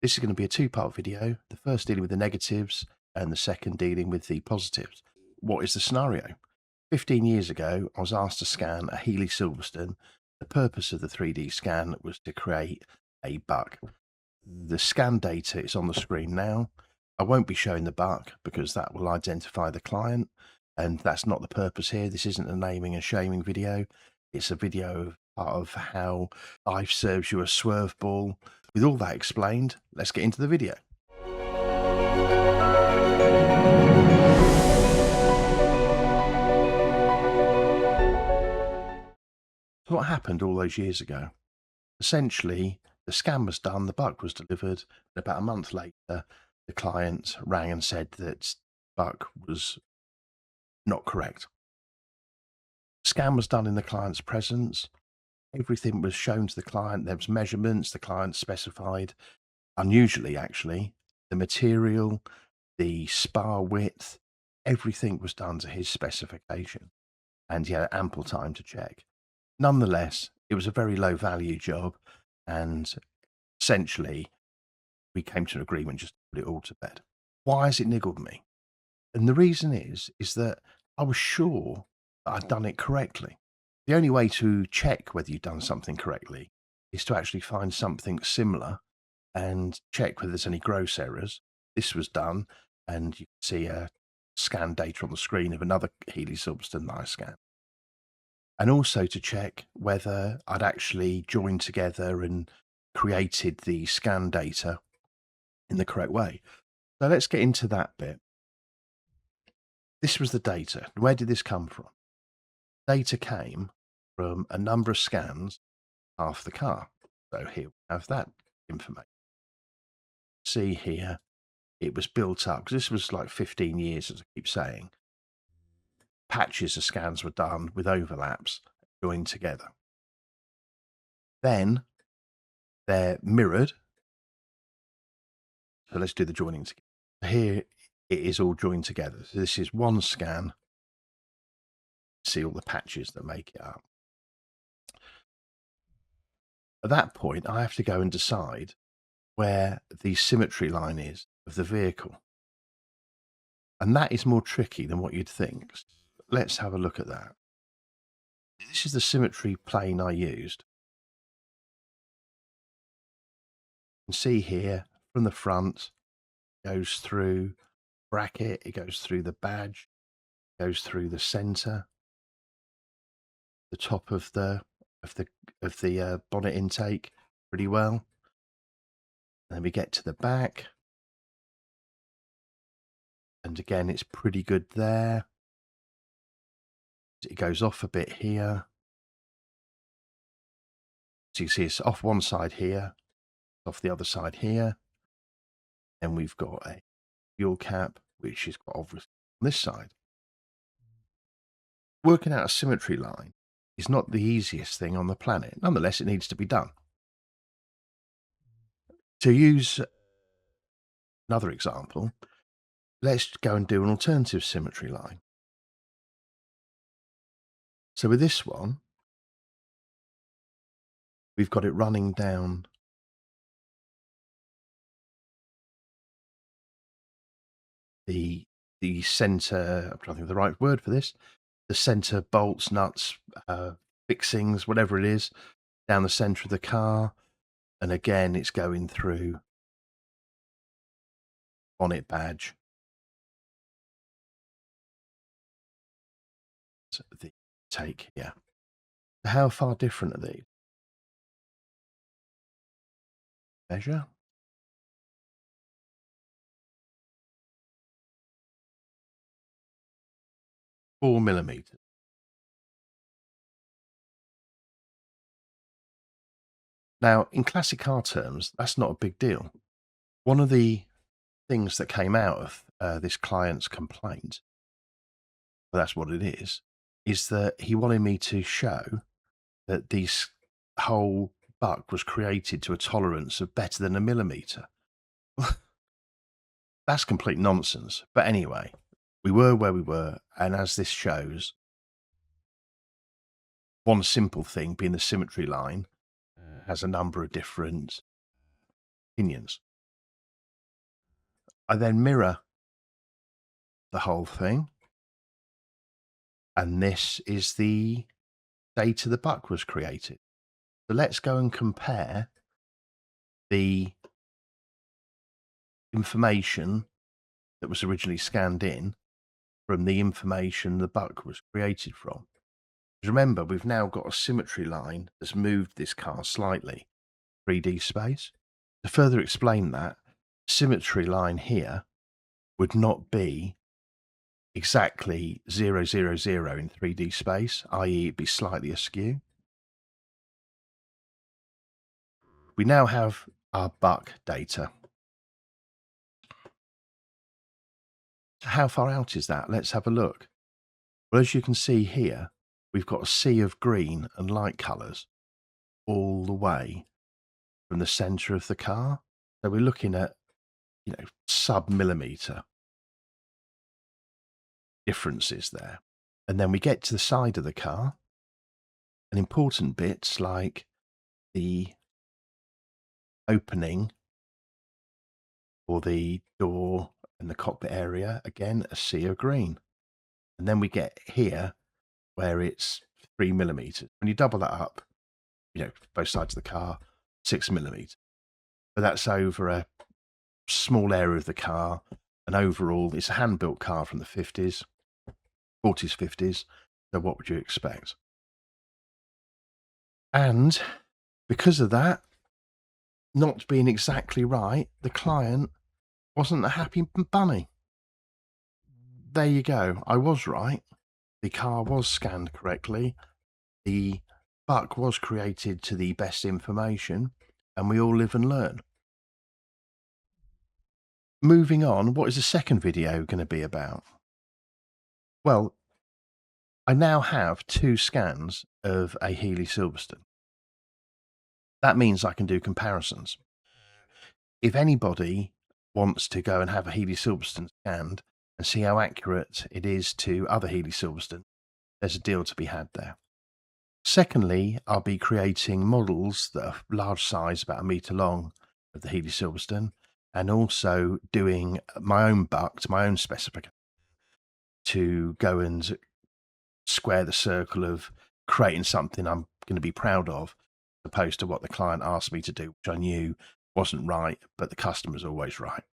This is going to be a two-part video, the first dealing with the negatives and the second dealing with the positives. What is the scenario? 15 years ago, I was asked to scan a Healey Silverstone. The purpose of the 3D scan was to create a bug. The scan data is on the screen now. I won't be showing the bug because that will identify the client, and that's not the purpose here. This isn't a naming and shaming video. It's a video of how life serves you a swerve ball. With all that explained, let's get into the video. So what happened all those years ago? Essentially, the scan was done, the bug was delivered, and about a month later, the client rang and said that bug was not correct. Scan was done in the client's presence. Everything was shown to the client. There was measurements the client specified. Unusually, actually, the material, the spar width, everything was done to his specification, and he had ample time to check. Nonetheless, it was a very low value job, and essentially we came to an agreement just to put it all to bed. Why has it niggled me? And the reason is that I was sure that I'd done it correctly. The only way to check whether you've done something correctly is to actually find something similar and check whether there's any gross errors. This was done, and you can see a scan data on the screen of another Healey Silverstone I scanned. And also to check whether I'd actually joined together and created the scan data in the correct way. So let's get into that bit. This was the data. Where did this come from? Data came from a number of scans half the car. So here we have that information. See here, it was built up because this was like 15 years, as I keep saying. Patches of scans were done with overlaps joined together. Then they're mirrored. So let's do the joining together. Here it is all joined together. So this is one scan. See all the patches that make it up. At that point, I have to go and decide where the symmetry line is of the vehicle. And that is more tricky than what you'd think. Let's have a look at that. This is the symmetry plane I used. You can see here from the front, goes through bracket, it goes through the badge, goes through the center, the top of the bonnet intake pretty well. And then we get to the back, and again it's pretty good there. It goes off a bit here. So you see it's off one side here, off the other side here. And we've got a fuel cap, which is quite obvious on this side. Working out a symmetry line is not the easiest thing on the planet. Nonetheless, it needs to be done. To use another example, let's go and do an alternative symmetry line. So with this one, we've got it running down the center. I'm trying to think of the right word for this. The center bolts, nuts, fixings, whatever it is, down the center of the car. And again, it's going through bonnet badge. So the take here. How far different are these? Measure. 4 millimeters. Now, in classic car terms, that's not a big deal. One of the things that came out of this client's complaint, well, that's what it is that he wanted me to show that this whole buck was created to a tolerance of better than a millimeter. That's complete nonsense. But anyway, we were where we were, and as this shows, one simple thing being the symmetry line has a number of different opinions. I then mirror the whole thing, and this is the data the buck was created. So let's go and compare the information that was originally scanned in from the information the buck was created from. Remember, we've now got a symmetry line that's moved this car slightly, 3D space. To further explain that, symmetry line here would not be exactly 0, 0, 0 in 3D space, i.e. it'd be slightly askew. We now have our buck data. How far out is that? Let's have a look. Well, as you can see here, we've got a sea of green and light colours all the way from the centre of the car. So we're looking at, sub-millimetre differences there. And then we get to the side of the car, and important bits like the opening or the door and the cockpit area, again, a sea of green. And then we get here where it's 3 millimetres. When you double that up, both sides of the car, 6 millimetres. But that's over a small area of the car, and overall, it's a hand-built car from the 50s, 40s, 50s. So what would you expect? And because of that not being exactly right, the client wasn't a happy bunny. There you go. I was right. The car was scanned correctly. The buck was created to the best information, and we all live and learn. Moving on, what is the second video going to be about? Well, I now have 2 scans of a Healey Silverstone. That means I can do comparisons. If anybody wants to go and have a Healey Silverstone scanned and see how accurate it is to other Healey Silverstone, there's a deal to be had there. Secondly, I'll be creating models that are large size, about 1 metre long, of the Healey Silverstone, and also doing my own buck to my own specification to go and square the circle of creating something I'm going to be proud of, opposed to what the client asked me to do, which I knew wasn't right, but the customer's always right.